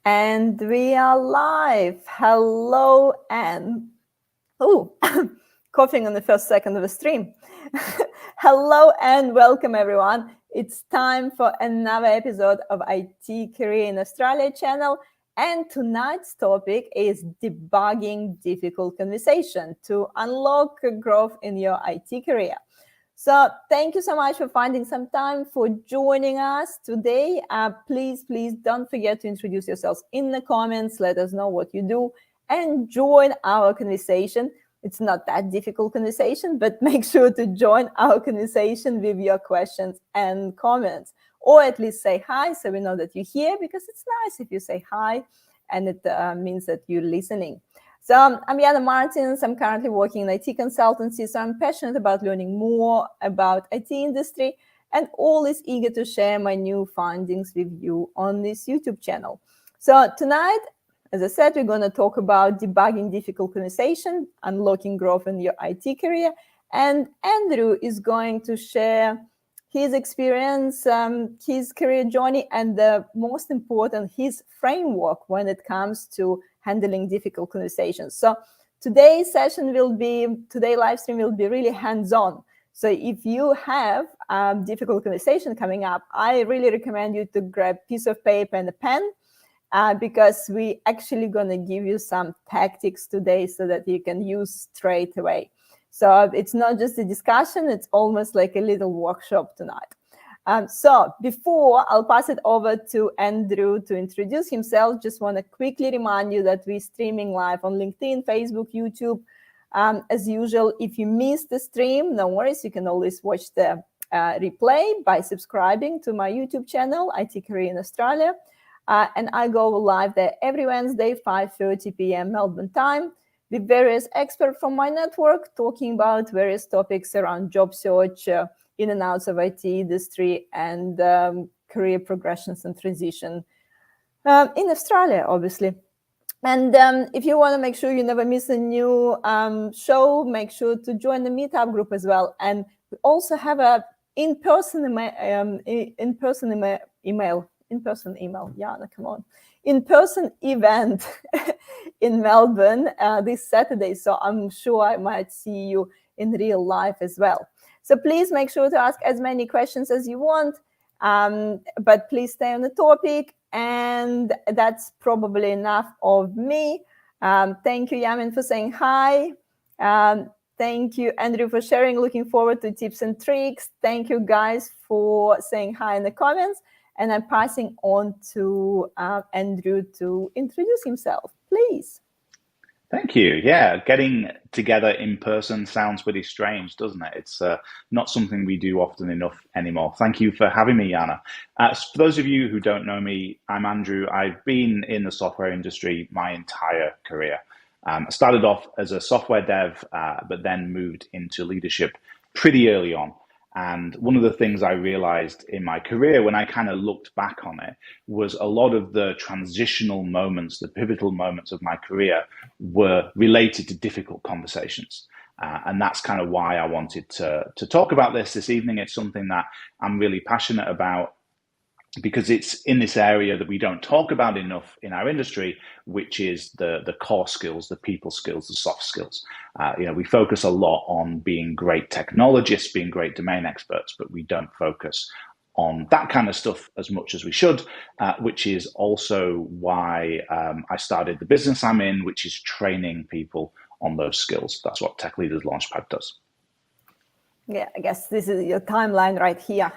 And we are live. Hello, and oh, coughing on the first second of the stream. Hello and welcome, everyone. It's time for another episode of IT Career in Australia channel. And tonight's topic is debugging difficult conversation to unlock growth in your IT career. So thank you so much for finding some time for joining us today. Please don't forget to introduce yourselves in the comments. Let us know what you do and join our conversation. It's not that difficult conversation, but make sure to join our conversation with your questions and comments, or at least say hi so we know that you're here, because it's nice if you say hi and it means that you're listening. So I'm Jana Martins. I'm currently working in IT consultancy, so I'm passionate about learning more about IT industry and always eager to share my new findings with you on this YouTube channel. So tonight, as I said, we're going to talk about debugging difficult conversation, unlocking growth in your IT career, and Andrew is going to share his experience, his career journey, and the most important, his framework when it comes to handling difficult conversations. So today's live stream will be really hands-on. So if you have difficult conversation coming up, I really recommend you to grab a piece of paper and a pen, because we actually going to give you some tactics today so that you can use straight away. So it's not just a discussion, it's almost like a little workshop tonight. So before I'll pass it over to Andrew to introduce himself, just want to quickly remind you that we're streaming live on LinkedIn, Facebook, YouTube. As usual, if you missed the stream, no worries, you can always watch the replay by subscribing to my YouTube channel, IT Career in Australia. And I go live there every Wednesday, 5:30 p.m. Melbourne time, with various experts from my network talking about various topics around job search, in and outs of IT industry, and career progressions and transition in Australia, obviously. And if you want to make sure you never miss a new show, make sure to join the meetup group as well. And we also have a in-person event in Melbourne this Saturday. So I'm sure I might see you in real life as well. So please make sure to ask as many questions as you want, but please stay on the topic. And that's probably enough of me. Thank you, Yamin, for saying hi. Thank you, Andrew, for sharing. Looking forward to tips and tricks. Thank you, guys, for saying hi in the comments. And I'm passing on to Andrew to introduce himself, please. Thank you. Yeah, getting together in person sounds pretty strange, doesn't it? It's not something we do often enough anymore. Thank you for having me, Jana. For those of you who don't know me, I'm Andrew. I've been in the software industry my entire career. I started off as a software dev, but then moved into leadership pretty early on. And one of the things I realized in my career when I kind of looked back on it was a lot of the transitional moments, the pivotal moments of my career were related to difficult conversations. And that's kind of why I wanted to talk about this evening. It's something that I'm really passionate about, because it's in this area that we don't talk about enough in our industry, which is the core skills, the people skills, the soft skills. We focus a lot on being great technologists, being great domain experts, but we don't focus on that kind of stuff as much as we should, which is also why I started the business I'm in, which is training people on those skills. That's what Tech Leaders Launchpad does. Yeah, I guess this is your timeline right here.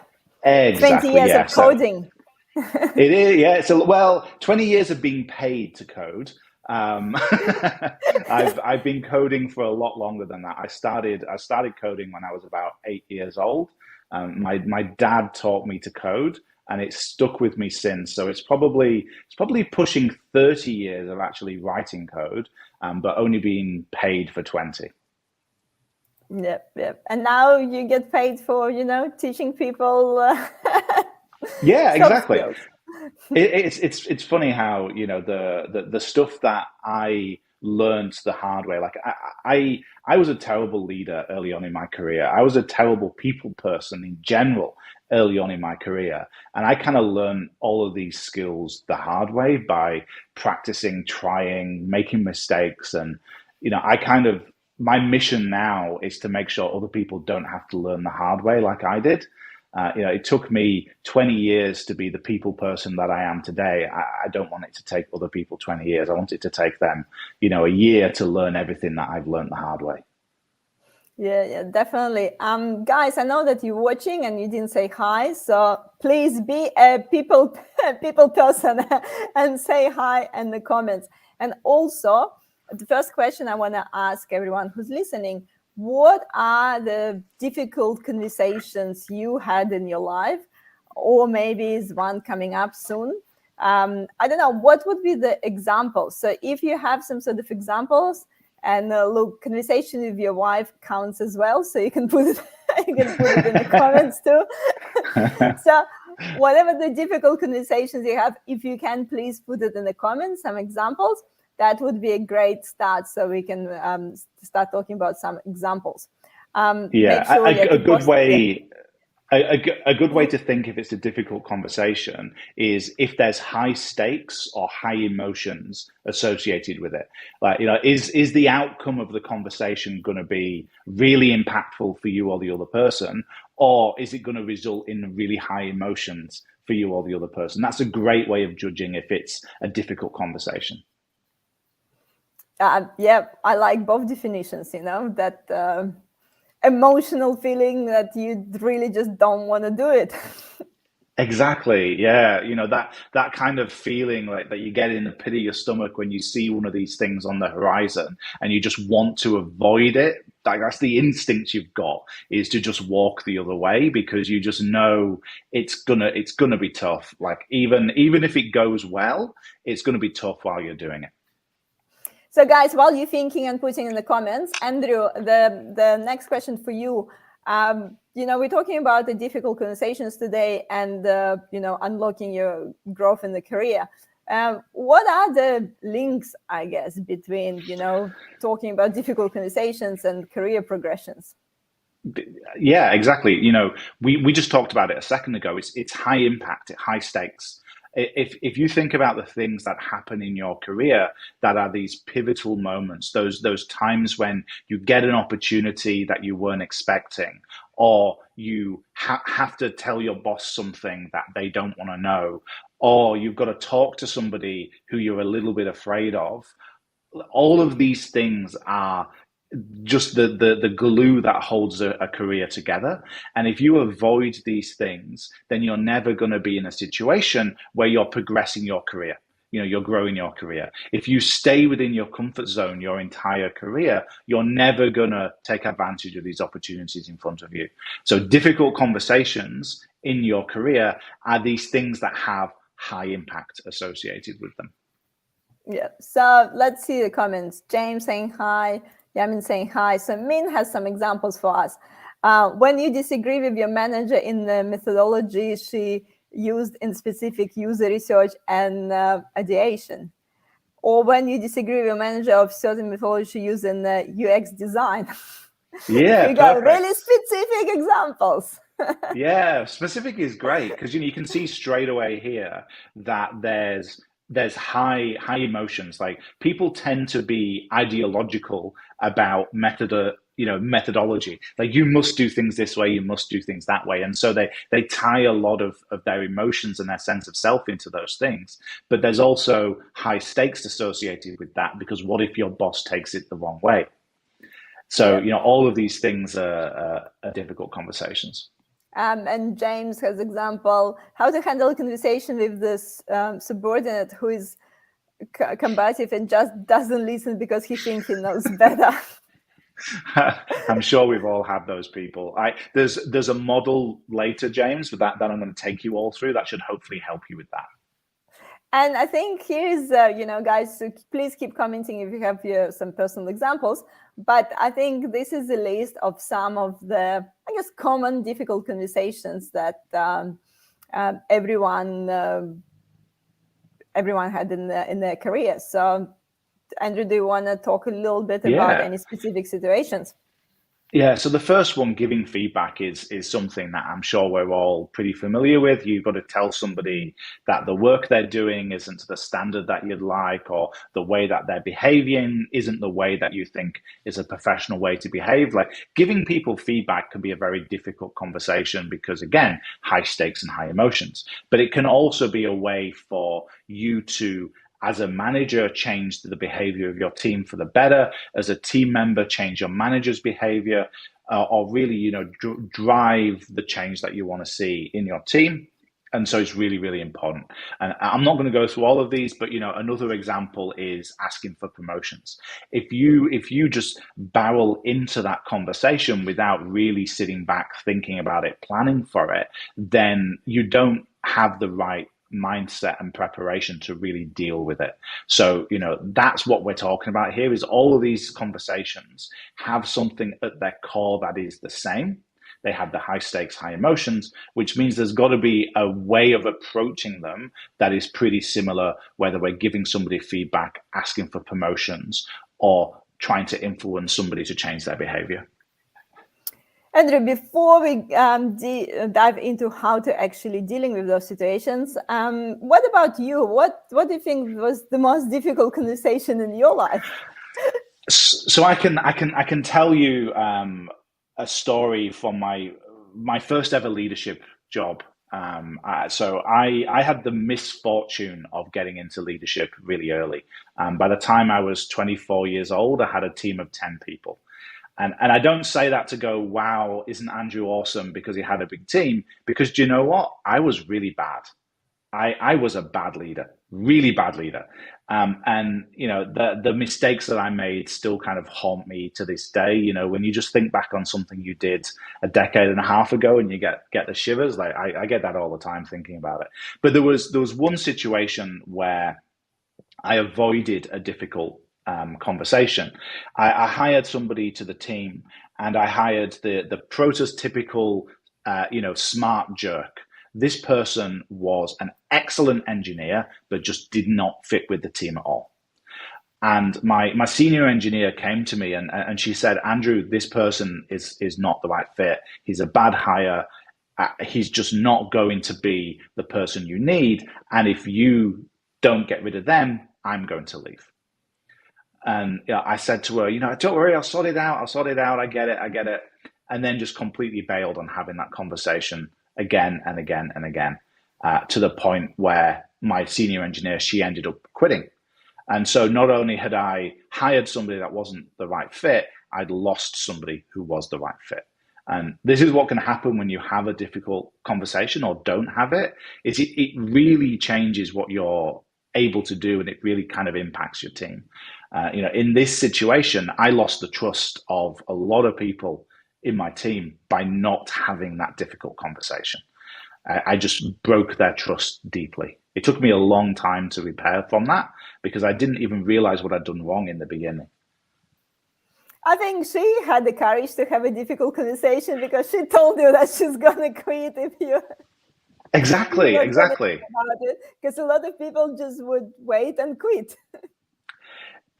Exactly. 20 years of coding. It is, yeah. So, 20 years of being paid to code. I've been coding for a lot longer than that. I started coding when I was about 8 years old. My dad taught me to code, and it's stuck with me since. So it's probably pushing 30 years of actually writing code, but only being paid for 20. Yep. And now you get paid for, teaching people. Yeah, exactly. It's funny how, the stuff that I learned the hard way. Like I was a terrible leader early on in my career. I was a terrible people person in general early on in my career. And I kind of learned all of these skills the hard way by practicing, trying, making mistakes. And, my mission now is to make sure other people don't have to learn the hard way like I did. It took me 20 years to be the people person that I am today. I don't want it to take other people 20 years. I want it to take them, a year to learn everything that I've learned the hard way. Yeah, definitely. Guys, I know that you're watching and you didn't say hi, so please be a people person and say hi in the comments. And also, the first question I want to ask everyone who's listening: what are the difficult conversations you had in your life, or maybe is one coming up soon? I don't know, what would be the examples? So if you have some sort of examples. And look, conversation with your wife counts as well, so you can put it in the comments too. So whatever the difficult conversations you have, if you can, please put it in the comments, some examples. That would be a great start, so we can start talking about some examples. Make sure a good way. Yeah. A good way to think if it's a difficult conversation is if there's high stakes or high emotions associated with it. Like, is the outcome of the conversation going to be really impactful for you or the other person, or is it going to result in really high emotions for you or the other person? That's a great way of judging if it's a difficult conversation. Yeah, I like both definitions, that emotional feeling that you really just don't want to do it. Exactly. Yeah. That kind of feeling like that you get in the pit of your stomach when you see one of these things on the horizon and you just want to avoid it. Like that's the instinct you've got, is to just walk the other way because you just know it's gonna be tough. Like even if it goes well, it's gonna be tough while you're doing it. So guys, while you're thinking and putting in the comments, Andrew, the next question for you. We're talking about the difficult conversations today and, unlocking your growth in the career. What are the links, I guess, between, talking about difficult conversations and career progressions? Yeah, exactly. We just talked about it a second ago. It's high impact, high stakes. If you think about the things that happen in your career that are these pivotal moments, those times when you get an opportunity that you weren't expecting, or you have to tell your boss something that they don't want to know, or you've got to talk to somebody who you're a little bit afraid of, all of these things are just the glue that holds a career together. And if you avoid these things, then you're never going to be in a situation where you're progressing your career. You're growing your career. If you stay within your comfort zone your entire career, you're never going to take advantage of these opportunities in front of you. So difficult conversations in your career are these things that have high impact associated with them. Yeah, so let's see the comments. James saying hi, Yamin saying hi. So Min has some examples for us. When you disagree with your manager in the methodology she used in specific user research and ideation, or when you disagree with your manager of certain methodology used in UX design. Yeah, you got perfect. really specific examples. Yeah, specific is great because you can see straight away here that there's high emotions. Like people tend to be ideological about methodology. Like you must do things this way, you must do things that way, and so they tie a lot of their emotions and their sense of self into those things. But there's also high stakes associated with that because what if your boss takes it the wrong way? So Yeah. all of these things are difficult conversations. And James has example, how to handle a conversation with this subordinate who is combative and just doesn't listen because he thinks he knows better. I'm sure we've all had those people. There's a model later, James, with that I'm going to take you all through. That should hopefully help you with that. And I think here's, guys, so please keep commenting if you have some personal examples. But I think this is a list of some of the, common difficult conversations that everyone had in their career. So, Andrew, do you want to talk a little bit about any specific situations? Yeah, so the first one, giving feedback, is something that I'm sure we're all pretty familiar with. You've got to tell somebody that the work they're doing isn't to the standard that you'd like, or the way that they're behaving isn't the way that you think is a professional way to behave. Like giving people feedback can be a very difficult conversation because, again, high stakes and high emotions. But it can also be a way for you to, as a manager, change the behavior of your team for the better, as a team member, change your manager's behavior, or really, drive the change that you want to see in your team. And so it's really, really important. And I'm not going to go through all of these, but another example is asking for promotions. If you just barrel into that conversation without really sitting back, thinking about it, planning for it, then you don't have the right mindset and preparation to really deal with it. So, that's what we're talking about here, is all of these conversations have something at their core that is the same. They have the high stakes, high emotions, which means there's got to be a way of approaching them that is pretty similar, whether we're giving somebody feedback, asking for promotions, or trying to influence somebody to change their behavior. Andrew, before we dive into how to actually dealing with those situations, what about you? What do you think was the most difficult conversation in your life? So I can tell you a story from my first ever leadership job. So I had the misfortune of getting into leadership really early. By the time I was 24 years old, I had a team of 10 people. And I don't say that to go, wow, isn't Andrew awesome because he had a big team? Because do you know what? I was really bad. I was a bad leader, really bad leader. And the mistakes that I made still kind of haunt me to this day. When you just think back on something you did a decade and a half ago and you get the shivers, like I get that all the time thinking about it. But there was one situation where I avoided a difficult conversation. I hired somebody to the team, and I hired the prototypical, smart jerk. This person was an excellent engineer, but just did not fit with the team at all. And my senior engineer came to me and she said, Andrew, this person is not the right fit. He's a bad hire. He's just not going to be the person you need. And if you don't get rid of them, I'm going to leave. And I said to her, don't worry, I'll sort it out. I'll sort it out. I get it. I get it. And then just completely bailed on having that conversation again and again and again, to the point where my senior engineer, she ended up quitting. And so not only had I hired somebody that wasn't the right fit, I'd lost somebody who was the right fit. And this is what can happen when you have a difficult conversation or don't have it, is it really changes what you're able to do, and it really kind of impacts your team. In this situation, I lost the trust of a lot of people in my team by not having that difficult conversation. I just broke their trust deeply. It took me a long time to repair from that because I didn't even realize what I'd done wrong in the beginning. I think she had the courage to have a difficult conversation because she told you that she's gonna quit if you exactly. Because a lot of people just would wait and quit.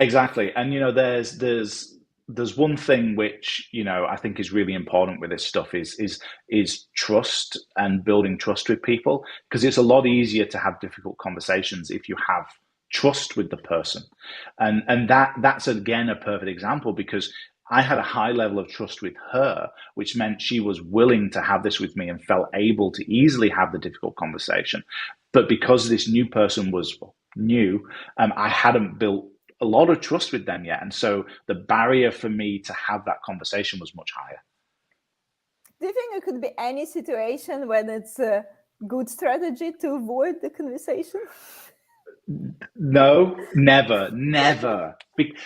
Exactly. And there's one thing which I think is really important with this stuff is trust and building trust with people, because it's a lot easier to have difficult conversations if you have trust with the person. And that's again a perfect example, because I had a high level of trust with her, which meant she was willing to have this with me and felt able to easily have the difficult conversation. But because this new person was new, I hadn't built a lot of trust with them yet. And so the barrier for me to have that conversation was much higher. Do you think it could be any situation when it's a good strategy to avoid the conversation? No, never.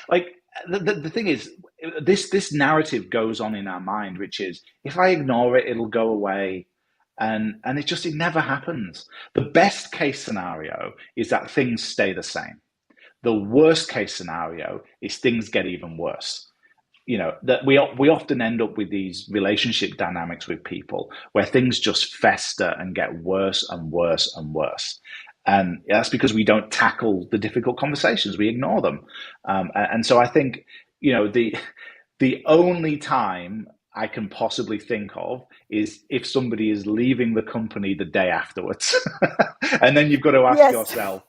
Like the thing is, this narrative goes on in our mind, which is if I ignore it, it'll go away. And it never happens. The best case scenario is that things stay the same. The worst case scenario is things get even worse. That we often end up with these relationship dynamics with people where things just fester and get worse and worse and worse. And that's because we don't tackle the difficult conversations. We ignore them. And so I think, the only time I can possibly think of is if somebody is leaving the company the day afterwards. And then you've got to ask Yes. yourself,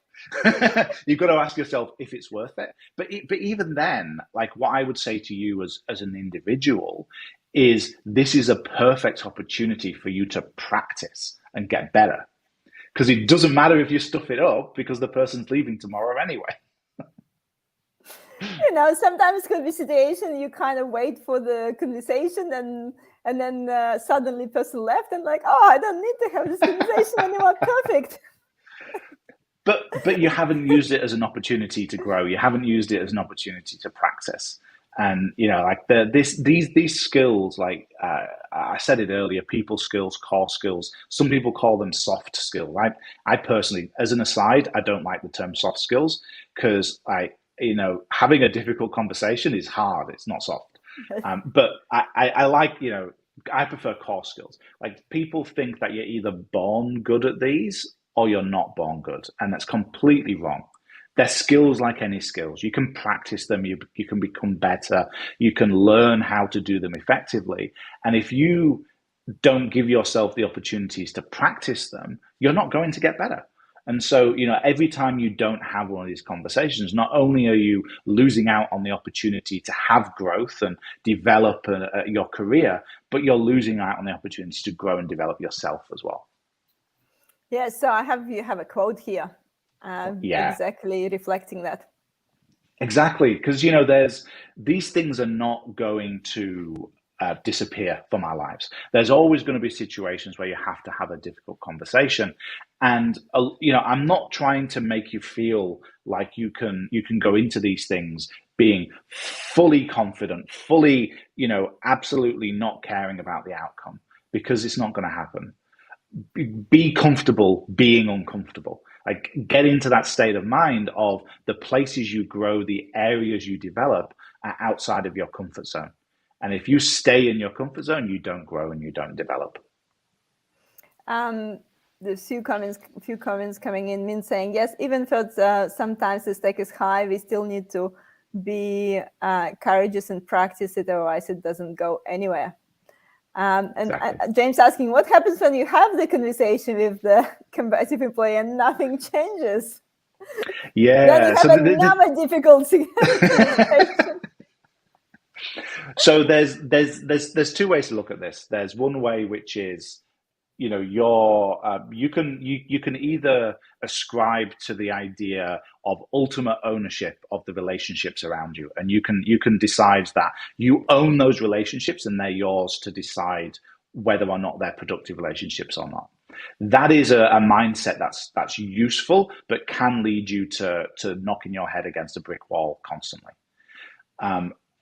you've got to ask yourself if it's worth it. But even then, like what I would say to you as an individual is this is a perfect opportunity for you to practice and get better. Because it doesn't matter if you stuff it up because the person's leaving tomorrow anyway. Sometimes could be situation you kind of wait for the conversation and then suddenly person left and like, oh, I don't need to have this conversation anymore. Perfect. But you haven't used it as an opportunity to grow. You haven't used it as an opportunity to practice. And like these skills, like I said it earlier, people skills, core skills. Some people call them soft skills. I personally, as an aside, I don't like the term soft skills because having a difficult conversation is hard. It's not soft. But I like I prefer core skills. Like people think that you're either born good at these or you're not born good, and that's completely wrong. They're skills like any skills. You can practice them, you can become better, you can learn how to do them effectively. And if you don't give yourself the opportunities to practice them, you're not going to get better. And so, every time you don't have one of these conversations, not only are you losing out on the opportunity to have growth and develop your career, but you're losing out on the opportunity to grow and develop yourself as well. Yeah, so you have a quote here, Yeah, exactly reflecting that. exactly. Because, these things are not going to disappear from our lives. There's always going to be situations where you have to have a difficult conversation. And, I'm not trying to make you feel like you can go into these things being fully confident, fully, absolutely not caring about the outcome, because it's not going to happen. Be comfortable being uncomfortable. Like get into that state of mind of the places you grow, the areas you develop are outside of your comfort zone. And if you stay in your comfort zone, you don't grow and you don't develop. There's few comments coming in, mean saying yes, even though sometimes the stake is high, we still need to be courageous and practice it, otherwise it doesn't go anywhere. And exactly. James asking, what happens when you have the conversation with the combative employee and nothing changes? Yeah, then you have another difficulty. So there's two ways to look at this. There's one way which is, you can either ascribe to the idea of ultimate ownership of the relationships around you, and you can decide that you own those relationships and they're yours to decide whether or not they're productive relationships or not. That is a mindset that's useful, but can lead you to knocking your head against a brick wall constantly.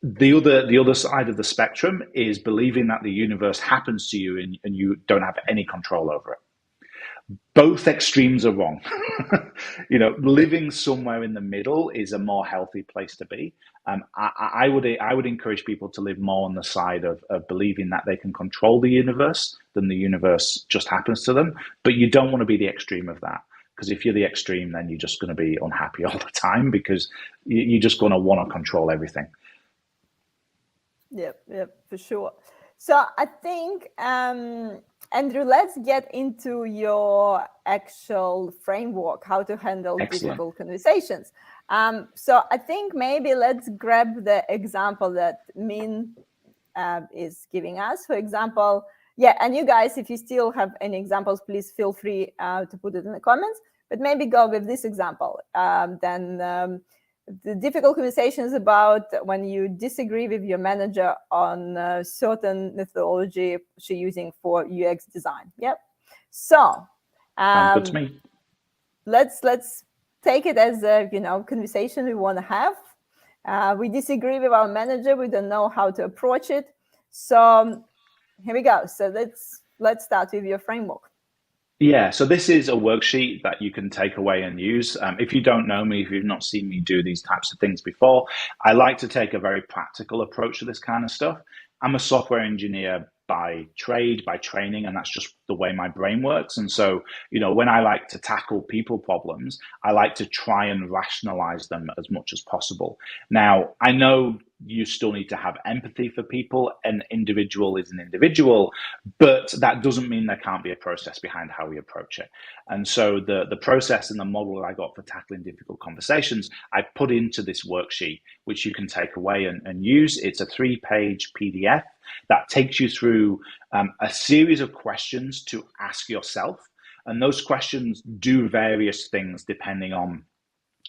The other side of the spectrum is believing that the universe happens to you and you don't have any control over it. Both extremes are wrong. Living somewhere in the middle is a more healthy place to be. I would encourage people to live more on the side of believing that they can control the universe than the universe just happens to them. But you don't want to be the extreme of that. Because if you're the extreme, then you're just going to be unhappy all the time because you're just going to want to control everything. Yep, for sure. So I think, Andrew, let's get into your actual framework, how to handle difficult conversations. So I think maybe let's grab the example that Min is giving us. For example, and you guys, if you still have any examples, please feel free to put it in the comments. But maybe go with this example. The difficult conversation is about when you disagree with your manager on a certain methodology she's using for UX design. Yep. So good to me. Let's take it as a conversation we want to have. We disagree with our manager. We don't know how to approach it. So here we go. So let's start with your framework. Yeah, so this is a worksheet that you can take away and use. If you don't know me, if you've not seen me do these types of things before, I like to take a very practical approach to this kind of stuff. I'm a software engineer by trade, by training, and that's just the way my brain works. And so, when I like to tackle people problems, I like to try and rationalize them as much as possible. Now, I know you still need to have empathy for people. An individual is an individual, but that doesn't mean there can't be a process behind how we approach it. And so the process and the model that I got for tackling difficult conversations, I put into this worksheet, which you can take away and use. It's a 3-page PDF that takes you through a series of questions to ask yourself. And those questions do various things depending on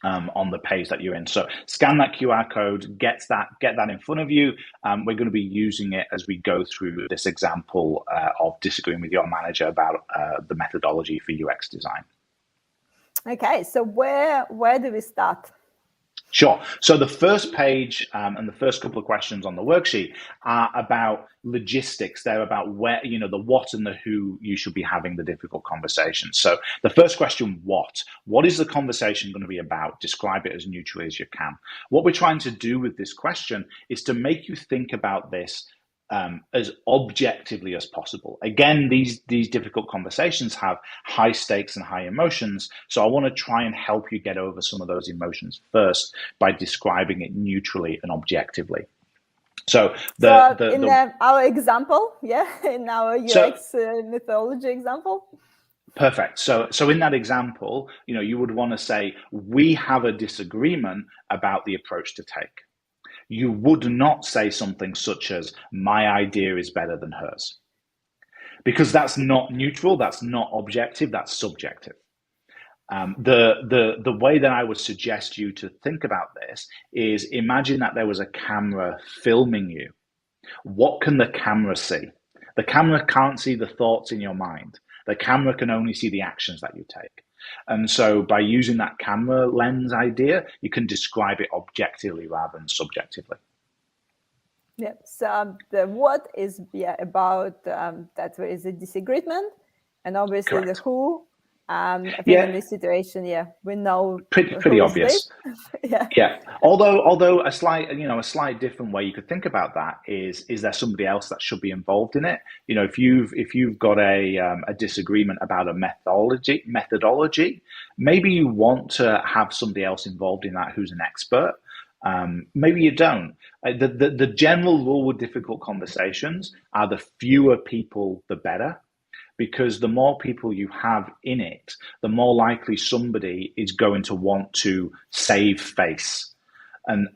the page that you're in. So scan that QR code, get that in front of you. We're going to be using it as we go through this example of disagreeing with your manager about the methodology for UX design. Okay, so where do we start? Sure. So the first page and the first couple of questions on the worksheet are about logistics. They're about where, the what and the who you should be having the difficult conversations. So the first question, what? What is the conversation going to be about? Describe it as neutrally as you can. What we're trying to do with this question is to make you think about this as objectively as possible. Again, these difficult conversations have high stakes and high emotions. So I want to try and help you get over some of those emotions first by describing it neutrally and objectively. So our example, in our UX methodology example. Perfect. So in that example, you would want to say, we have a disagreement about the approach to take. You would not say something such as, my idea is better than hers. Because that's not neutral, that's not objective, that's subjective. The way that I would suggest you to think about this is imagine that there was a camera filming you. What can the camera see? The camera can't see the thoughts in your mind. The camera can only see the actions that you take. And so by using that camera lens idea, you can describe it objectively rather than subjectively. Yeah, so the what is about that there is a disagreement, and obviously Correct. the who. I think in this situation, we know pretty obvious. Yeah. Although a slight different way you could think about that is there somebody else that should be involved in it? If you've got a disagreement about a methodology, maybe you want to have somebody else involved in that who's an expert. Maybe you don't. The general rule with difficult conversations are the fewer people, the better. Because the more people you have in it, the more likely somebody is going to want to save face. And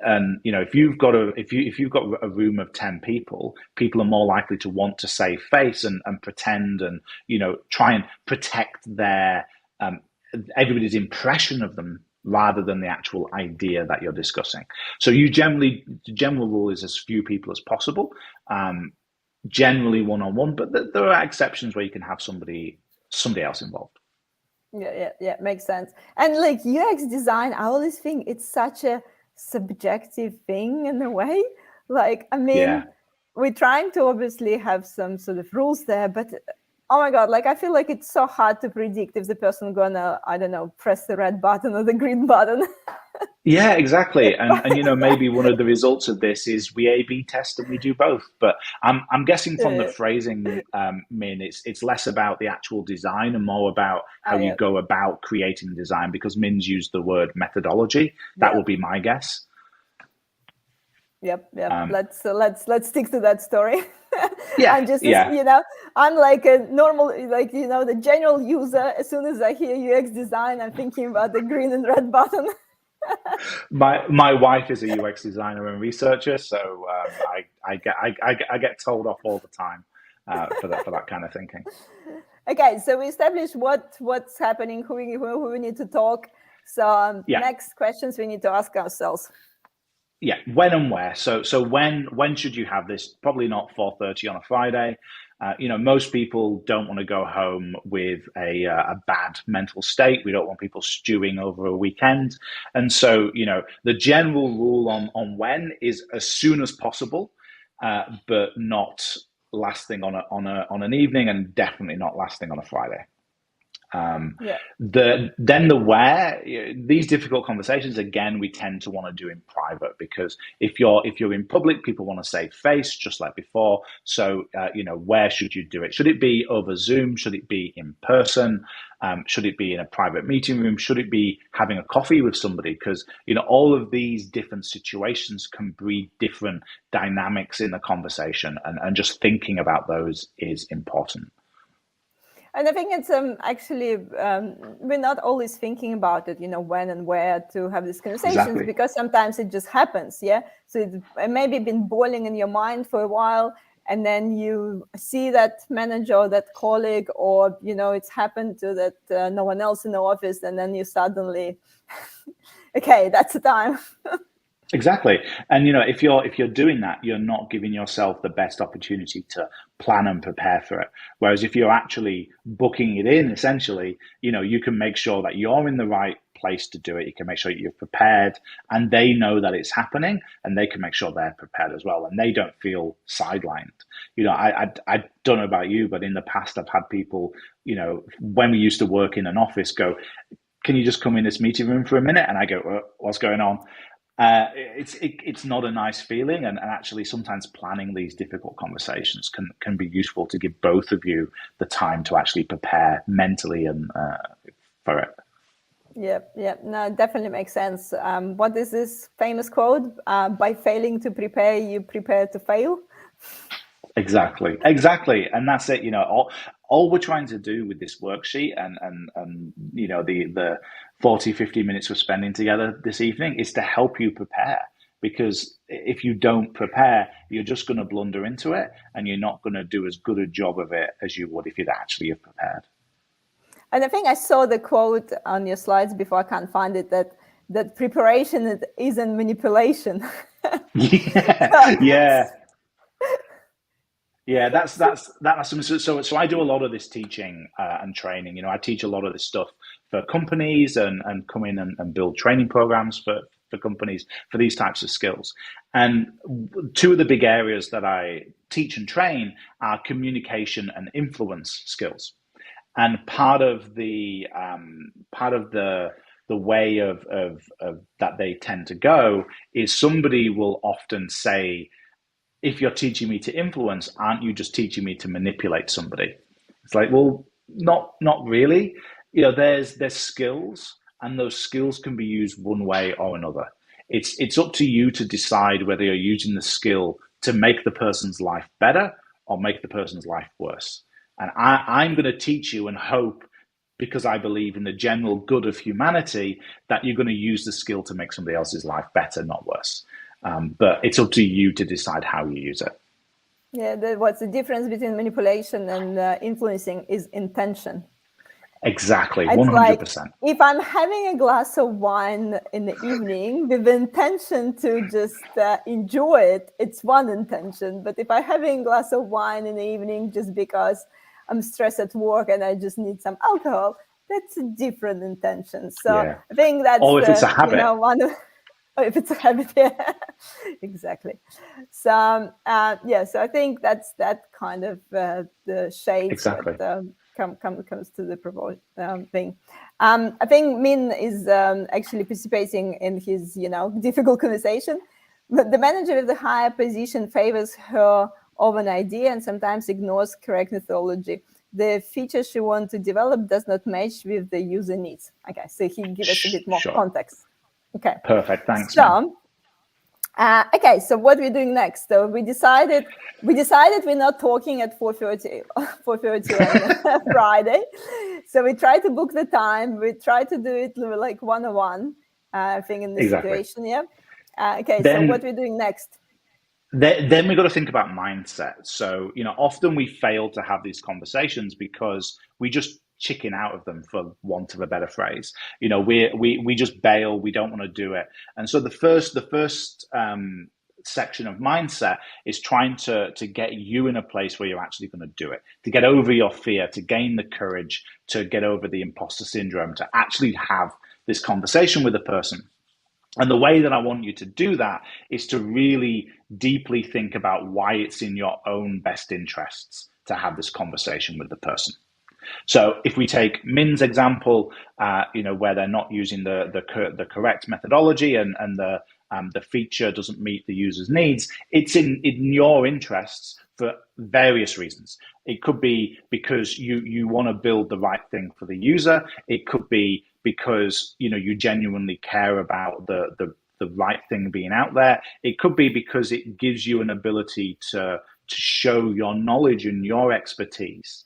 if you've got a room of 10 people are more likely to want to save face and pretend and try and protect their everybody's impression of them rather than the actual idea that you're discussing. So the general rule is as few people as possible. Generally one-on-one, but there are exceptions where you can have somebody else involved. Yeah, makes sense. And like UX design, I always think it's such a subjective thing in a way. Like, I mean, we're trying to obviously have some sort of rules there, but oh my God, like I feel like it's so hard to predict if the person gonna, I don't know, press the red button or the green button. Yeah, exactly. And maybe one of the results of this is we A/B test and we do both. But I'm guessing from the phrasing, Min, it's less about the actual design and more about how you go about creating design, because Min's used the word methodology. That will be my guess. Yep. Let's stick to that story. Yeah. I'm like a normal, the general user. As soon as I hear UX design, I'm thinking about the green and red button. My wife is a UX designer and researcher, so I get told off all the time for that kind of thinking. Okay, so we established what's happening, who we need to talk. So next questions we need to ask ourselves. Yeah, when and where. So when should you have this? Probably not 4:30 on a Friday. Most people don't want to go home with a bad mental state. We don't want people stewing over a weekend. And so, the general rule on when is as soon as possible, but not last thing on an evening, and definitely not last thing on a Friday. Yeah. Then the where, these difficult conversations again we tend to want to do in private, because if you're in public, people want to save face just like before. So where should you do it? Should it be over Zoom? Should it be in person? Should it be in a private meeting room? Should it be having a coffee with somebody? Because all of these different situations can breed different dynamics in the conversation, and just thinking about those is important. And I think it's actually we're not always thinking about it, when and where to have these conversations, Exactly. because sometimes it just happens, yeah. So it maybe been boiling in your mind for a while, and then you see that manager or that colleague, or it's happened to that no one else in the office, and then you suddenly, okay, that's the time. Exactly. And if you're doing that, you're not giving yourself the best opportunity to plan and prepare for it. Whereas if you're actually booking it in, essentially, you can make sure that you're in the right place to do it. You can make sure you're prepared, and they know that it's happening, and they can make sure they're prepared as well, and they don't feel sidelined. I don't know about you, but in the past I've had people, when we used to work in an office, go, "Can you just come in this meeting room for a minute?" And I go, "What's going on?" It's not a nice feeling, and actually sometimes planning these difficult conversations can be useful to give both of you the time to actually prepare mentally and for it. Yeah, no, it definitely makes sense. What is this famous quote? By failing to prepare, you prepare to fail. Exactly, and that's it. All we're trying to do with this worksheet, and the 40-50 minutes we're spending together this evening, is to help you prepare. Because if you don't prepare, you're just going to blunder into it, and you're not going to do as good a job of it as you would if you'd actually have prepared. And I think I saw the quote on your slides before. I can't find it. That preparation isn't manipulation. Yeah, yeah. Yeah, that's something. So I do a lot of this teaching and training. I teach a lot of this stuff for companies, and come in and build training programs for companies for these types of skills. And two of the big areas that I teach and train are communication and influence skills. And part of the way of that they tend to go is somebody will often say, if you're teaching me to influence, aren't you just teaching me to manipulate somebody? It's like, well, not really. There's skills, and those skills can be used one way or another. It's up to you to decide whether you're using the skill to make the person's life better or make the person's life worse. And I'm going to teach you and hope, because I believe in the general good of humanity, that you're going to use the skill to make somebody else's life better, not worse. But it's up to you to decide how you use it. Yeah, what's the difference between manipulation and influencing is intention. Exactly, It's like 100%. if I'm having a glass of wine in the evening with the intention to just enjoy it, it's one intention. But if I'm having a glass of wine in the evening just because I'm stressed at work and I just need some alcohol, that's a different intention. So Yeah. I think that's Or if it's a habit. one of. Oh, if it's a habit, yeah, exactly. So so I think that's that kind of the shades Exactly. what comes to the thing. I think Min is actually participating in his difficult conversation. But the manager with the higher position favors her of an idea and sometimes ignores correct methodology. The feature she wants to develop does not match with the user needs. Okay, so he gives us a bit more Sure. context. Okay. Perfect. Thanks, man. So, okay. So what we're doing next? So we decided we're not talking at 4:30 on Friday. So we try to book the time. We try to do it like 101. I think in this Exactly. situation, yeah. Okay. Then, so what we're doing next? Then we've got to think about mindset. So, often we fail to have these conversations because we just chicken out of them, for want of a better phrase. We just bail. We don't want to do it. And so the first section of mindset is trying to get you in a place where you're actually going to do it, to get over your fear, to gain the courage, to get over the imposter syndrome, to actually have this conversation with a person. And the way that I want you to do that is to really deeply think about why it's in your own best interests to have this conversation with the person. So if we take Min's example, where they're not using the correct methodology and the feature doesn't meet the user's needs, it's in your interests for various reasons. It could be because you want to build the right thing for the user. It could be because you genuinely care about the right thing being out there. It could be because it gives you an ability to show your knowledge and your expertise.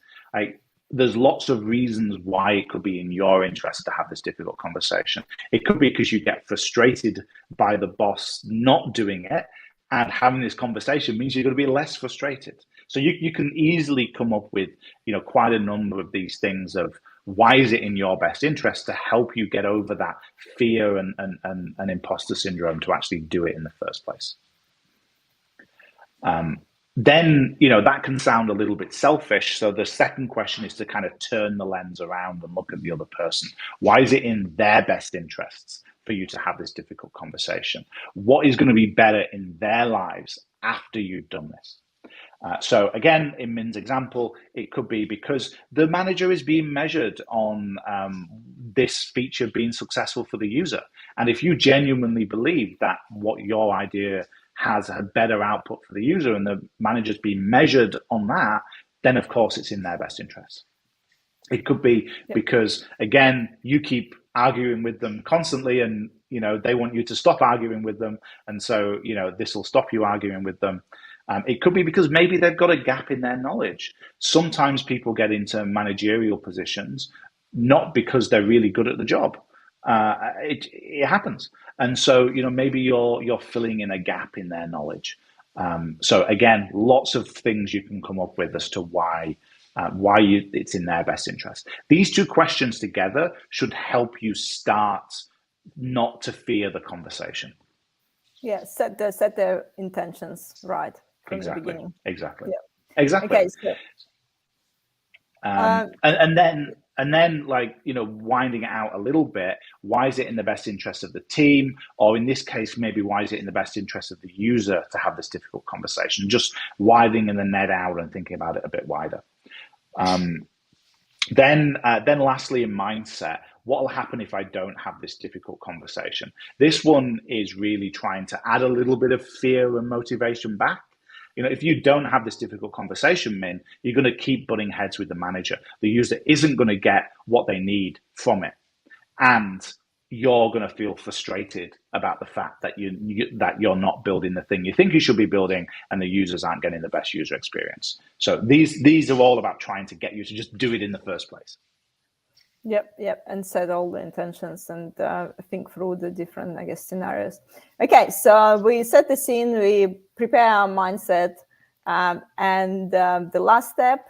There's lots of reasons why it could be in your interest to have this difficult conversation. It could be because you get frustrated by the boss not doing it, and having this conversation means you're going to be less frustrated. So you can easily come up with quite a number of these things of why is it in your best interest to help you get over that fear and imposter syndrome to actually do it in the first place. Then that can sound a little bit selfish. So the second question is to kind of turn the lens around and look at the other person. Why is it in their best interests for you to have this difficult conversation? What is going to be better in their lives after you've done this? So again, in Min's example, it could be because the manager is being measured on this feature being successful for the user. And if you genuinely believe that what your idea has a better output for the user and the manager's being measured on that, then of course it's in their best interest. It could be because, again, you keep arguing with them constantly and they want you to stop arguing with them, and so this will stop you arguing with them. It could be because maybe they've got a gap in their knowledge. Sometimes people get into managerial positions not because they're really good at the job. It happens, and so maybe you're filling in a gap in their knowledge. So again, lots of things you can come up with as to why it's in their best interest. These two questions together should help you start not to fear the conversation. Yeah, set their intentions right from the beginning. Exactly. Yeah. Exactly. Okay. So, and then winding it out a little bit, why is it in the best interest of the team? Or in this case, maybe why is it in the best interest of the user to have this difficult conversation? Just widening the net out and thinking about it a bit wider. Then lastly, in mindset, what will happen if I don't have this difficult conversation? This one is really trying to add a little bit of fear and motivation back. If you don't have this difficult conversation, Min, you're going to keep butting heads with the manager. The user isn't going to get what they need from it. And you're going to feel frustrated about the fact that you're not building the thing you think you should be building, and the users aren't getting the best user experience. So these are all about trying to get you to just do it in the first place. Yep, and set all the intentions and think through the different, scenarios. Okay, so we set the scene, we prepare our mindset, and the last step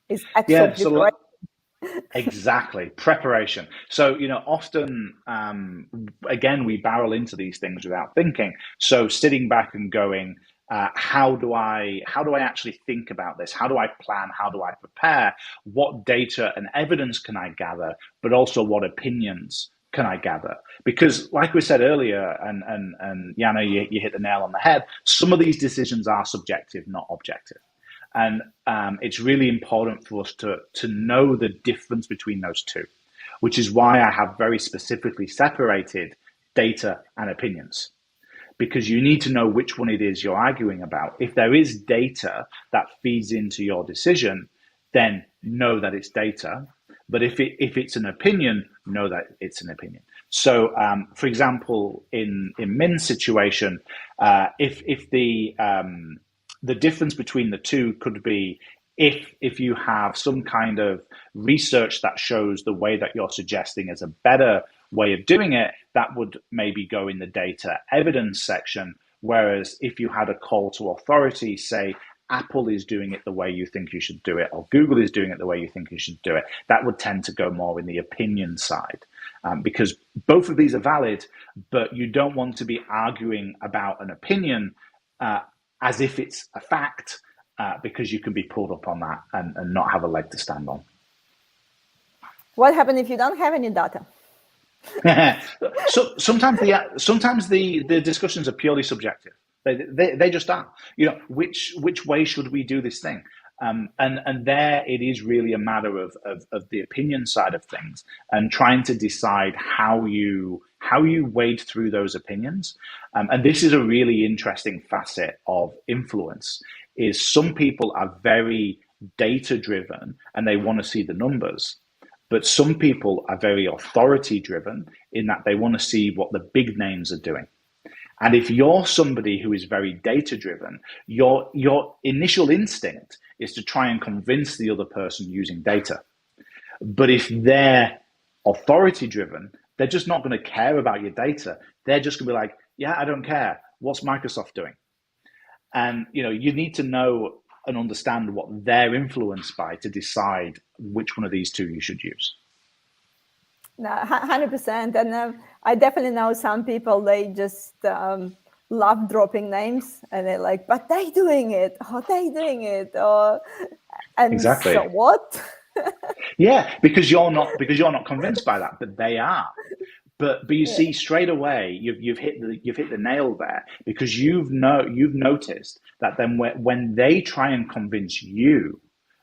is actual preparation. Exactly, preparation. So often again we barrel into these things without thinking. So sitting back and going, how do I actually think about this? How do I plan? How do I prepare? What data and evidence can I gather? But also what opinions can I gather? Because like we said earlier, and Jana, you hit the nail on the head, some of these decisions are subjective, not objective. And it's really important for us to know the difference between those two, which is why I have very specifically separated data and opinions, because you need to know which one it is you're arguing about. If there is data that feeds into your decision, then know that it's data. But if it's an opinion, know that it's an opinion. So, for example, in Min's situation, if the difference between the two could be if you have some kind of research that shows the way that you're suggesting is a better way of doing it, that would maybe go in the data evidence section. Whereas if you had a call to authority, say Apple is doing it the way you think you should do it, or Google is doing it the way you think you should do it, that would tend to go more in the opinion side. Because both of these are valid, but you don't want to be arguing about an opinion as if it's a fact, because you can be pulled up on that and not have a leg to stand on. What happens if you don't have any data? So sometimes the discussions are purely subjective. They just are. Which way should we do this thing? And there it is really a matter of the opinion side of things and trying to decide how you wade through those opinions. And this is a really interesting facet of influence, is some people are very data driven and they want to see the numbers. But some people are very authority driven in that they want to see what the big names are doing. And if you're somebody who is very data driven, your initial instinct is to try and convince the other person using data. But if they're authority driven, they're just not going to care about your data. They're just going to be like, yeah, I don't care. What's Microsoft doing? And you need to know and understand what they're influenced by to decide which one of these two you should use. No, 100%. And I definitely know some people, they just love dropping names and they're like, but they doing it, and exactly. So what? Yeah, because you're not convinced by that, but they are. But you see straight away you've hit the nail there, because you've noticed that then when they try and convince you,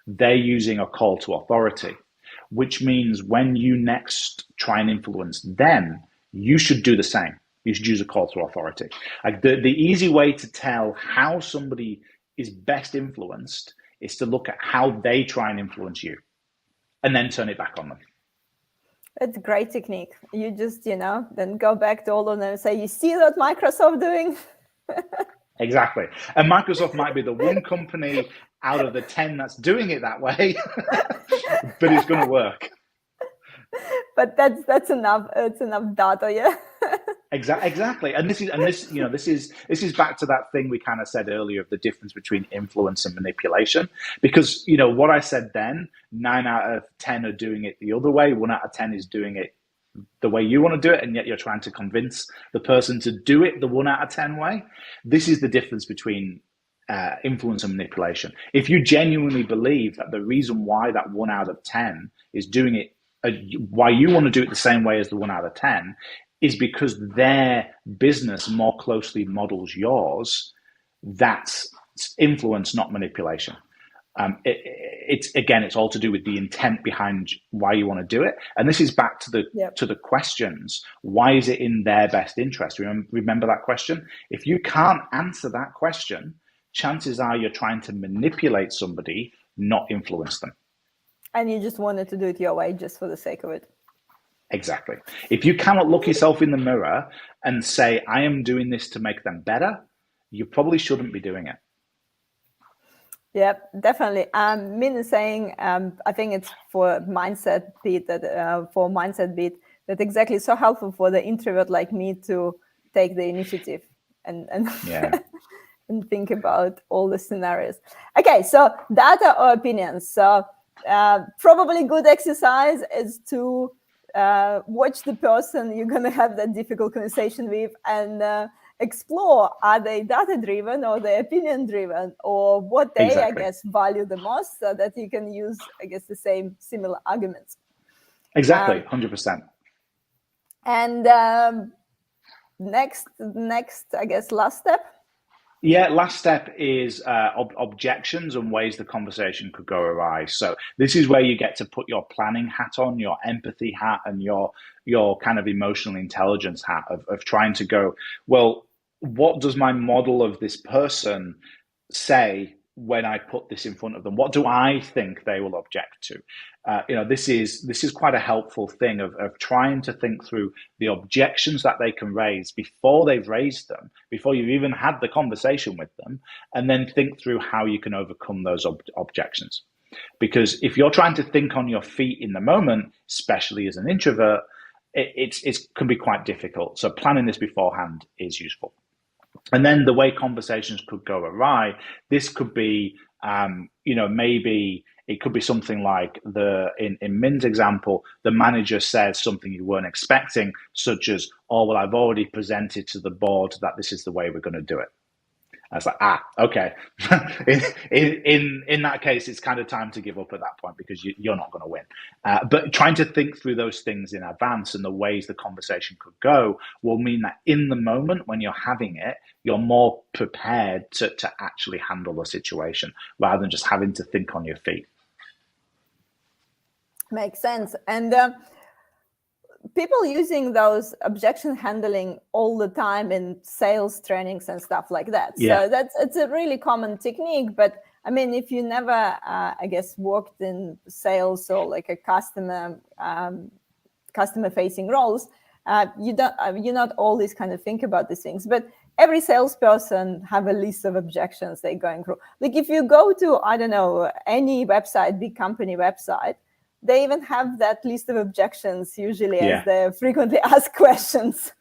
they're using a call to authority, which means when you next try and influence them, you should do the same. You should use a call to authority. Like the easy way to tell how somebody is best influenced is to look at how they try and influence you and then turn it back on them. That's a great technique. You just, then go back to all of them and say, you see what Microsoft doing? Exactly. And Microsoft might be the one company out of the 10 that's doing it that way, but it's going to work. But that's enough. It's enough data, yeah. Exactly. And this is back to that thing we kind of said earlier of the difference between influence and manipulation. Because, what I said then, 9 out of 10 are doing it the other way. 1 out of 10 is doing it the way you want to do it, and yet you're trying to convince the person to do it the 1 out of 10 way. This is the difference between influence and manipulation. If you genuinely believe that the reason why that 1 out of 10 is doing it, why you want to do it the same way as the 1 out of 10, is because their business more closely models yours, that's influence, not manipulation. It's all to do with the intent behind why you want to do it, and this is back to the questions. Why is it in their best interest? Remember that question. If you can't answer that question, chances are you're trying to manipulate somebody, not influence them. And you just wanted to do it your way, just for the sake of it. Exactly. If you cannot look yourself in the mirror and say, I am doing this to make them better, you probably shouldn't be doing it. Yeah, definitely. Min is saying, I think it's for Mindset Beat that exactly so helpful for the introvert like me to take the initiative and yeah. and think about all the scenarios. Okay, so data or opinions. So probably good exercise is to watch the person you're going to have that difficult conversation with and explore, are they data driven or they opinion driven, or what they exactly. I guess value the most, so that you can use I guess the similar arguments. Exactly. 100%. And next I guess last step. Yeah, last step is objections and ways the conversation could go awry. So this is where you get to put your planning hat on, your empathy hat, and your kind of emotional intelligence hat of trying to go, well, what does my model of this person say when I put this in front of them? What do I think they will object to? This is quite a helpful thing of trying to think through the objections that they can raise before they've raised them, before you've even had the conversation with them, and then think through how you can overcome those objections. Because if you're trying to think on your feet in the moment, especially as an introvert, it can be quite difficult. So planning this beforehand is useful. And then the way conversations could go awry, this could be, maybe it could be something like in Min's example, the manager says something you weren't expecting, such as, oh, well, I've already presented to the board that this is the way we're going to do it. I was like, okay. in that case, it's kind of time to give up at that point because you're not going to win. But trying to think through those things in advance and the ways the conversation could go will mean that in the moment when you're having it, you're more prepared to actually handle the situation rather than just having to think on your feet. Makes sense. And people using those objection handling all the time in sales trainings and stuff like that. Yeah. So it's a really common technique. But I mean, if you never, I guess, worked in sales or like a customer facing roles, you not always kind of think about these things. But every salesperson have a list of objections they're going through. Like if you go to, I don't know, any website, big company website, they even have that list of objections usually as the frequently asked questions.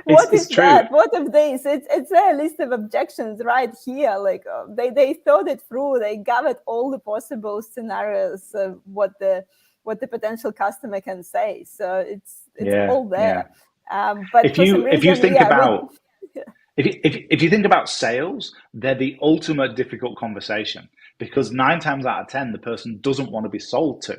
What is that? What of this? It's a list of objections right here. Like they thought it through. They gathered all the possible scenarios of what the potential customer can say. So it's all there. But if you think about Yeah. If you think about sales, they're the ultimate difficult conversation because 9 times out of 10, the person doesn't want to be sold to.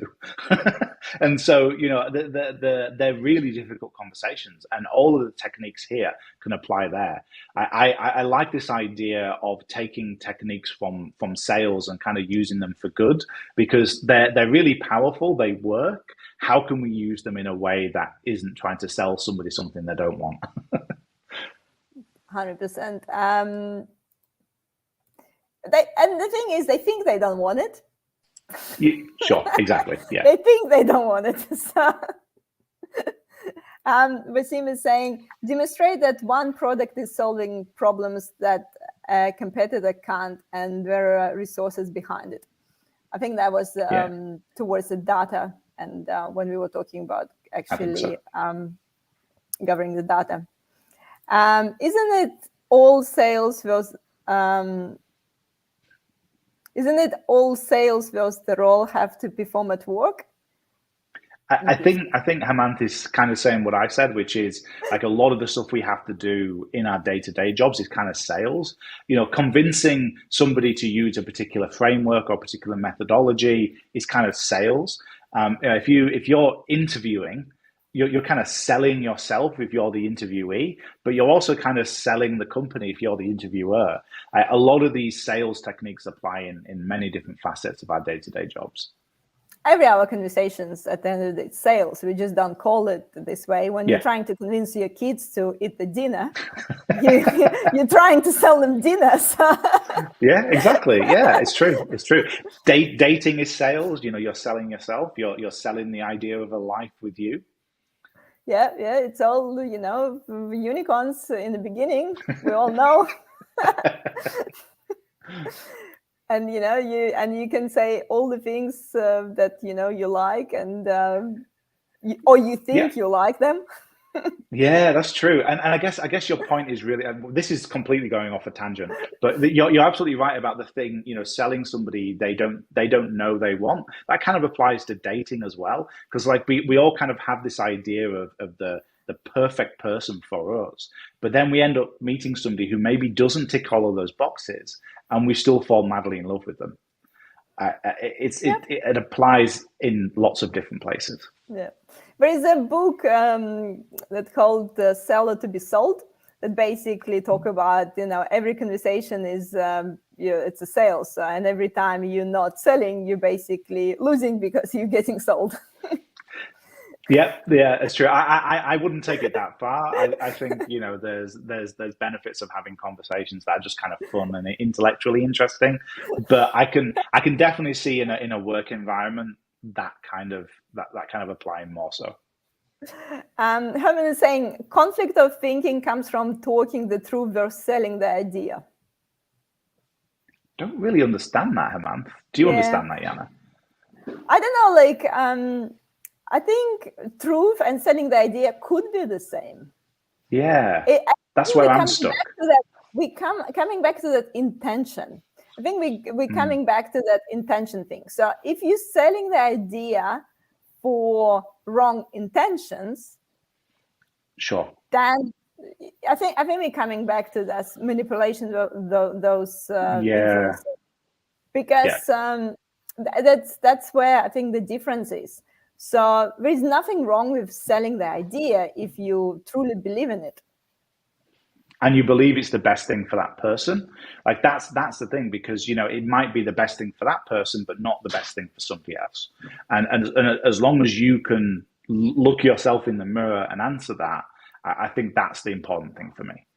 And so, they're really difficult conversations, and all of the techniques here can apply there. I like this idea of taking techniques from sales and kind of using them for good because they're really powerful. They work. How can we use them in a way that isn't trying to sell somebody something they don't want? 100%. And the thing is, they think they don't want it. Sure, exactly. Yeah. They think they don't want it. So, Wasim is saying, demonstrate that one product is solving problems that a competitor can't, and there are resources behind it. I think that was towards the data, and when we were talking about actually governing the data. Isn't it all sales versus the role have to perform at work? I think Hemant is kind of saying what I said, which is like a lot of the stuff we have to do in our day-to-day jobs is kind of sales. Convincing somebody to use a particular framework or particular methodology is kind of sales. If you're interviewing, you're kind of selling yourself if you're the interviewee, but you're also kind of selling the company if you're the interviewer. A lot of these sales techniques apply in many different facets of our day-to-day jobs. Every hour conversations at the end of the day, sales. We just don't call it this way. When you're trying to convince your kids to eat the dinner, you're trying to sell them dinner. So. Yeah, exactly. Yeah, it's true. It's true. Dating is sales. You're selling yourself. You're selling the idea of a life with you. Yeah, it's all, unicorns in the beginning. We all know. And you can say all the things that you like, and or you think you like them. Yeah, that's true. And I guess your point is really, this is completely going off a tangent, but you're absolutely right about the thing, selling somebody they don't know they want. That kind of applies to dating as well, because like we all kind of have this idea of the perfect person for us, but then we end up meeting somebody who maybe doesn't tick all of those boxes, and we still fall madly in love with them. It applies in lots of different places. Yeah. There is a book that's called Seller to be Sold that basically talk about, every conversation is, it's a sales. And every time you're not selling, you're basically losing because you're getting sold. Yeah, it's true. I wouldn't take it that far. I think there's benefits of having conversations that are just kind of fun and intellectually interesting. But I can definitely see in a work environment that kind of applying more so. Herman is saying conflict of thinking comes from talking the truth versus selling the idea. Don't really understand that, Herman. Do you understand that, Jana? I don't know. I think truth and selling the idea could be the same. Yeah, that's where I'm stuck. Coming back to that intention. I think we're coming back to that intention thing. So if you're selling the idea for wrong intentions, sure, then I think we're coming back to this manipulation of those Yeah, influencers, because yeah. that's where I think the difference is. So there is nothing wrong with selling the idea if you truly believe in it. And you believe it's the best thing for that person. Like that's the thing, because it might be the best thing for that person, but not the best thing for somebody else. And as long as you can look yourself in the mirror and answer that, I think that's the important thing for me.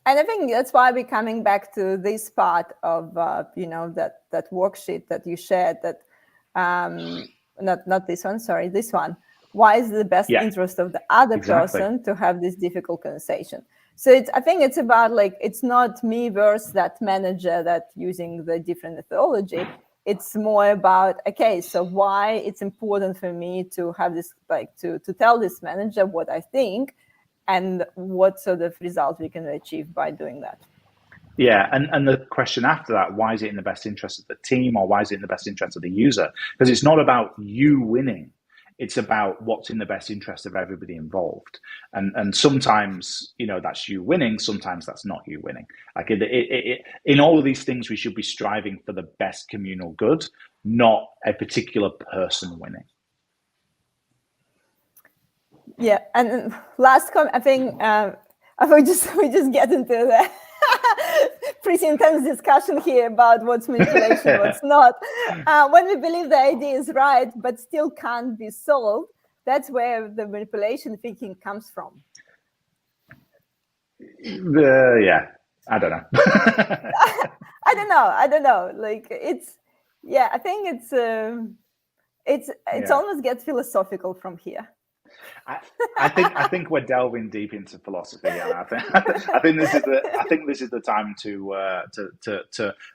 And I think that's why we're coming back to this part of that worksheet that you shared. That not this one, sorry, this one. Why is it the best Yeah, interest of the other exactly. person to have this difficult conversation? So I think it's about, like, it's not me versus that manager that using the different methodology. It's more about, okay, so why it's important for me to have this, like, to tell this manager what I think, and what sort of result we can achieve by doing that. Yeah, and the question after that, why is it in the best interest of the team, or why is it in the best interest of the user? Because it's not about you winning. It's about what's in the best interest of everybody involved. And sometimes, that's you winning. Sometimes that's not you winning. Like in all of these things, we should be striving for the best communal good, not a particular person winning. Yeah, and last comment, I think we just get into the pretty intense discussion here about what's manipulation, what's not. When we believe the idea is right, but still can't be solved, that's where the manipulation thinking comes from. Yeah, I don't know. I don't know. Like, I think it's Yeah. almost gets philosophical from here. I think we're delving deep into philosophy, and I think this is the time to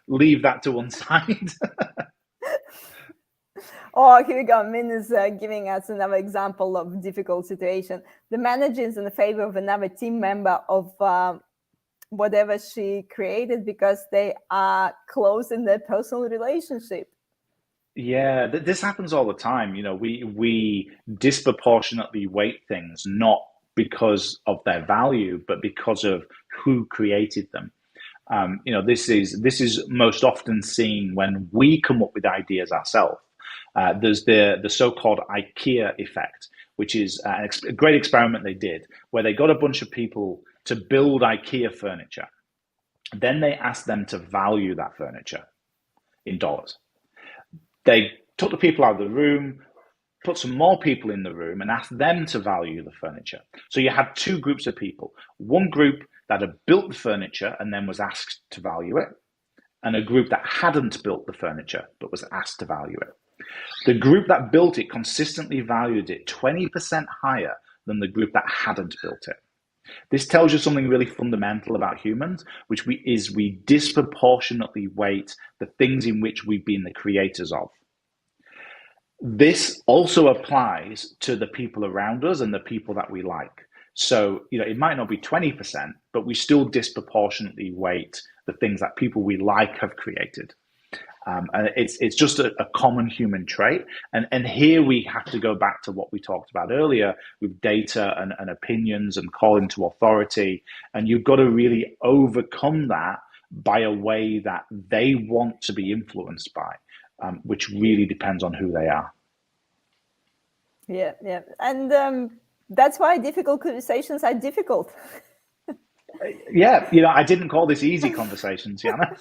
leave that to one side. Oh, here we go. Min is giving us another example of difficult situation. The manager is in favor of another team member of whatever she created because they are close in their personal relationship. Yeah, this happens all the time. We disproportionately weight things, not because of their value, but because of who created them. This is most often seen when we come up with ideas ourselves. There's the so-called IKEA effect, which is a great experiment they did, where they got a bunch of people to build IKEA furniture. Then they asked them to value that furniture in dollars. They took the people out of the room, put some more people in the room, and asked them to value the furniture. So you had two groups of people. One group that had built the furniture and then was asked to value it, and a group that hadn't built the furniture but was asked to value it. The group that built it consistently valued it 20% higher than the group that hadn't built it. This tells you something really fundamental about humans, which we disproportionately weight the things in which we've been the creators of. This also applies to the people around us and the people that we like. So, it might not be 20%, but we still disproportionately weight the things that people we like have created. And it's just a common human trait. And here we have to go back to what we talked about earlier with data and opinions and calling to authority. And you've got to really overcome that by a way that they want to be influenced by, which really depends on who they are. Yeah. And that's why difficult conversations are difficult. Yeah, I didn't call this easy conversations, Yana.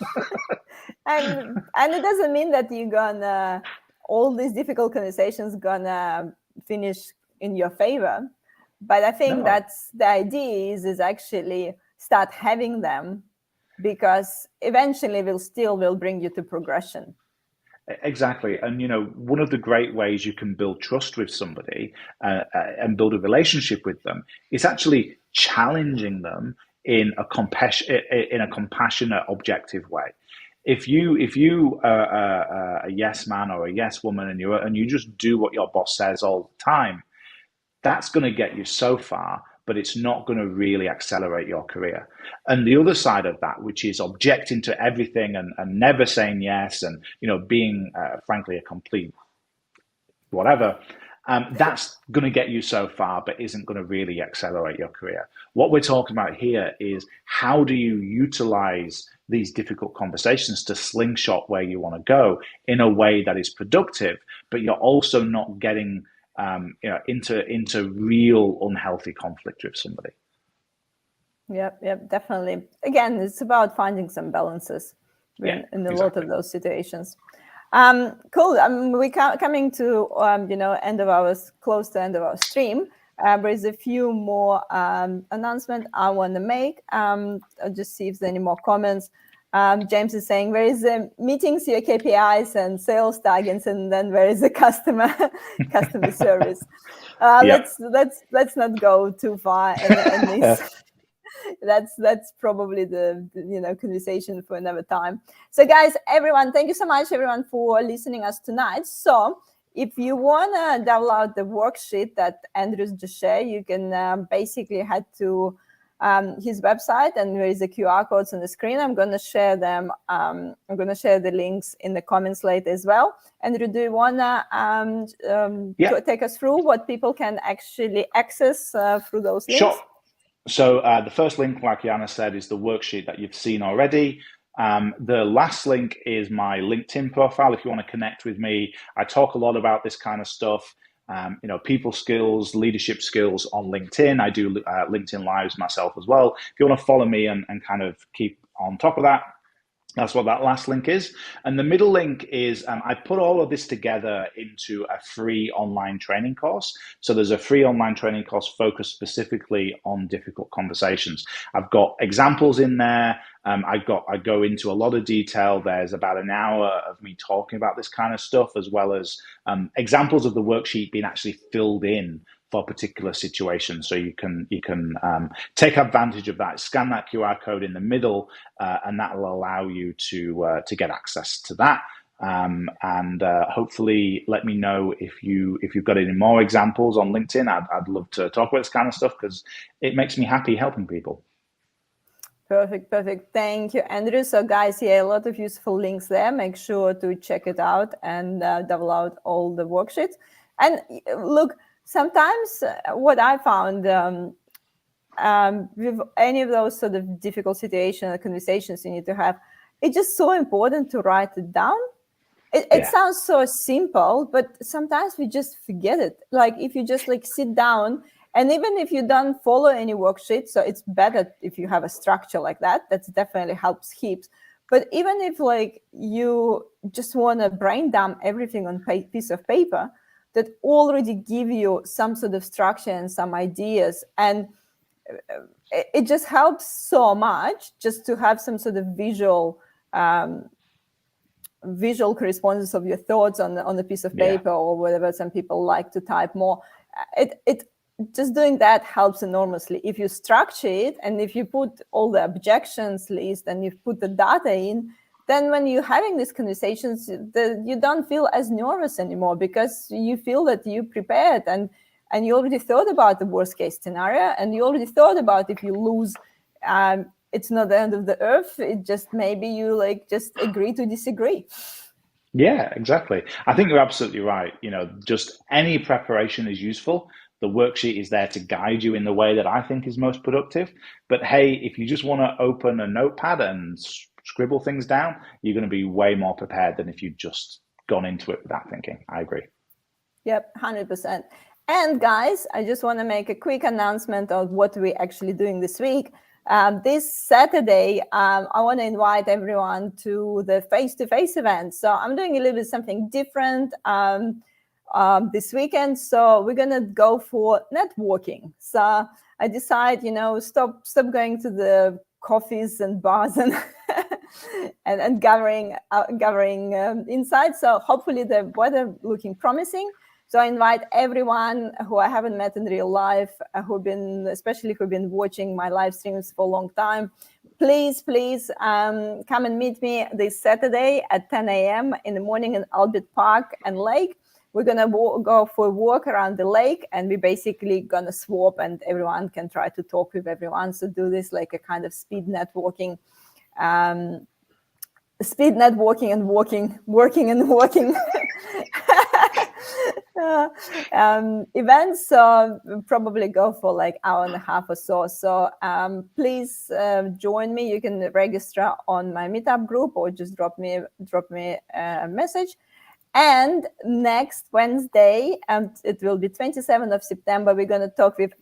and it doesn't mean that you're gonna all these difficult conversations gonna finish in your favor, but I think No. that's the idea is actually start having them, because eventually will bring you to progression. Exactly. And, one of the great ways you can build trust with somebody and build a relationship with them is actually challenging them in a compassionate, objective way. If you are a yes man or a yes woman, and you just do what your boss says all the time, that's going to get you so far, but it's not going to really accelerate your career. And the other side of that, which is objecting to everything and never saying yes, and being frankly a complete whatever, That's going to get you so far, but isn't going to really accelerate your career. What we're talking about here is how do you utilize these difficult conversations to slingshot where you want to go in a way that is productive, but you're also not getting into real unhealthy conflict with somebody. Yep, definitely. Again, it's about finding some balances in a lot of those situations. Cool. We're coming to end of our close to end of our stream. There is a few more announcements I want to make. I'll just see if there's any more comments. James is saying, where is the meetings, your KPIs and sales targets, and then where is the customer service? Let's not go too far in this. That's probably the conversation for another time. So guys, everyone, thank you so much everyone for listening us tonight. So if you want to download the worksheet that Andrew's just shared, you can basically head to his website, and there is a QR codes on the screen. I'm going to share them. I'm going to share the links in the comments later as well. Andrew, do you want to take us through what people can actually access through those links? Sure. So the first link, like Jana said, is the worksheet that you've seen already. The last link is my LinkedIn profile. If you want to connect with me, I talk a lot about this kind of stuff. People skills, leadership skills on LinkedIn. I do LinkedIn Lives myself as well. If you want to follow me and kind of keep on top of that, that's what that last link is. And the middle link is I put all of this together into a free online training course. So there's a free online training course focused specifically on difficult conversations. I've got examples in there. I go into a lot of detail. There's about an hour of me talking about this kind of stuff, as well as examples of the worksheet being actually filled in for particular situations. So you can take advantage of that. Scan that QR code in the middle, and that will allow you to get access to that. And hopefully, let me know if you've got any more examples on LinkedIn. I'd love to talk about this kind of stuff because it makes me happy helping people. Perfect. Thank you, Andrew. So guys, a lot of useful links there. Make sure to check it out and download all the worksheets. And look, sometimes what I found with any of those sort of difficult situations or conversations you need to have, it's just so important to write it down. It sounds so simple, but sometimes we just forget it. Like if you just sit down, and even if you don't follow any worksheet, so it's better if you have a structure like that. That definitely helps heaps. But even if you just want to brain dump everything on a piece of paper, that already give you some sort of structure and some ideas. And it just helps so much just to have some sort of visual correspondence of your thoughts on a piece of paper or whatever. Some people like to type more. It just doing that helps enormously. If you structure it and if you put all the objections list and you put the data in, then when you're having these conversations, you don't feel as nervous anymore because you feel that you prepared and you already thought about the worst case scenario, and you already thought about if you lose, it's not the end of the earth. It just maybe you just agree to disagree. Yeah, exactly. I think you're absolutely right. Just any preparation is useful. The worksheet is there to guide you in the way that I think is most productive. But hey, if you just want to open a notepad and scribble things down, you're going to be way more prepared than if you've just gone into it without thinking. I agree. Yep, 100%. And guys, I just want to make a quick announcement of what we're actually doing this week. This Saturday, I want to invite everyone to the face-to-face event. So I'm doing a little bit something different this weekend. So we're going to go for networking. So I decide, stop going to the coffees and bars and and gathering inside. So hopefully the weather looking promising. So I invite everyone who I haven't met in real life, who've been watching my live streams for a long time. Please come and meet me this Saturday at 10 a.m. in the morning in Albert Park and Lake. We're going to go for a walk around the lake, and we're basically going to swap, and everyone can try to talk with everyone. So do this like a kind of speed networking and working. Events probably go for like hour and a half or so. So please join me. You can register on my meetup group or just drop me a message. And next Wednesday, it will be 27th of September, we're going to talk with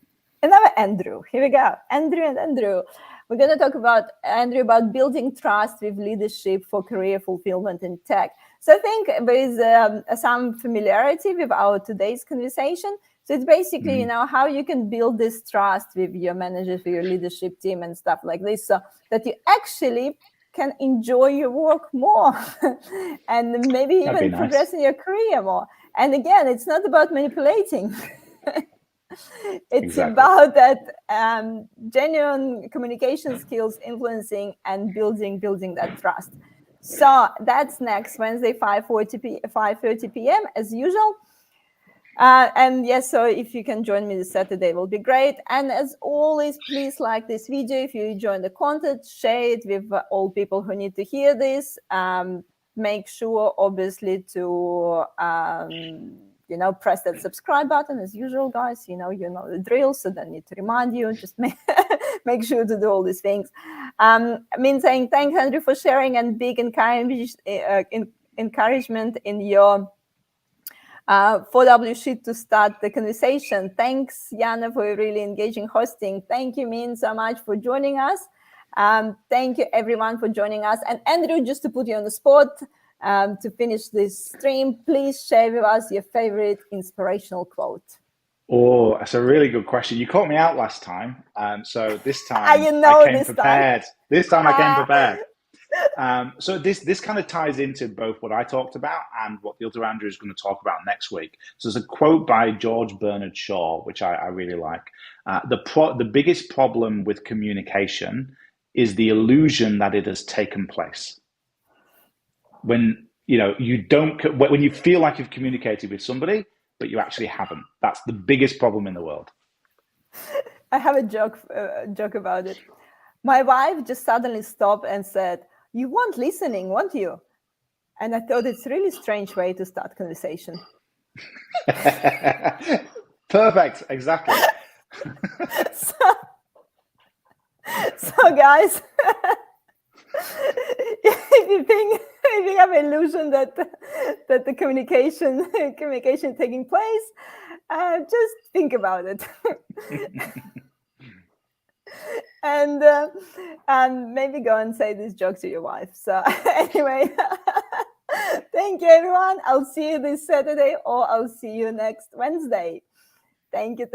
another Andrew. Here we go, Andrew and Andrew. We're going to talk about, Andrew, about building trust with leadership for career fulfillment in tech. So I think there is some familiarity with our today's conversation. So it's basically, you know, how you can build this trust with your managers, with your leadership team and stuff like this, so that you actually can enjoy your work more and maybe even progress in your career more. And again, it's not about manipulating. It's about that genuine communication skills, influencing and building that trust. So that's next Wednesday, 5:30 p.m. as usual. And yes, so if you can join me this Saturday, it will be great. And as always, please like this video. If you enjoy the content, share it with all people who need to hear this. Make sure, obviously, to you know, press that subscribe button as usual, guys. You know the drill, so don't need to remind you. Just make sure to do all these things. I mean, saying thanks, Andrew, for sharing, and big encouragement in your 4W sheet to start the conversation. Thanks, Jana, for really engaging hosting. Thank you, Min, so much for joining us. Thank you, everyone, for joining us. And Andrew, just to put you on the spot, to finish this stream, please share with us your favorite inspirational quote. Oh, that's a really good question. You caught me out last time, so this time I came prepared. This time I came prepared. So this kind of ties into both what I talked about and what the other Andrew is going to talk about next week. So there's a quote by George Bernard Shaw, which I really like. The biggest problem with communication is the illusion that it has taken place. When when you feel like you've communicated with somebody, but you actually haven't. That's the biggest problem in the world. I have a joke about it. My wife just suddenly stopped and said, "You weren't listening, weren't you?" And I thought it's a really strange way to start conversation. Perfect, exactly. So guys, if you have an illusion that the communication taking place, just think about it. And maybe go and say this joke to your wife. So anyway, thank you, everyone. I'll see you this Saturday, or I'll see you next Wednesday. Thank you.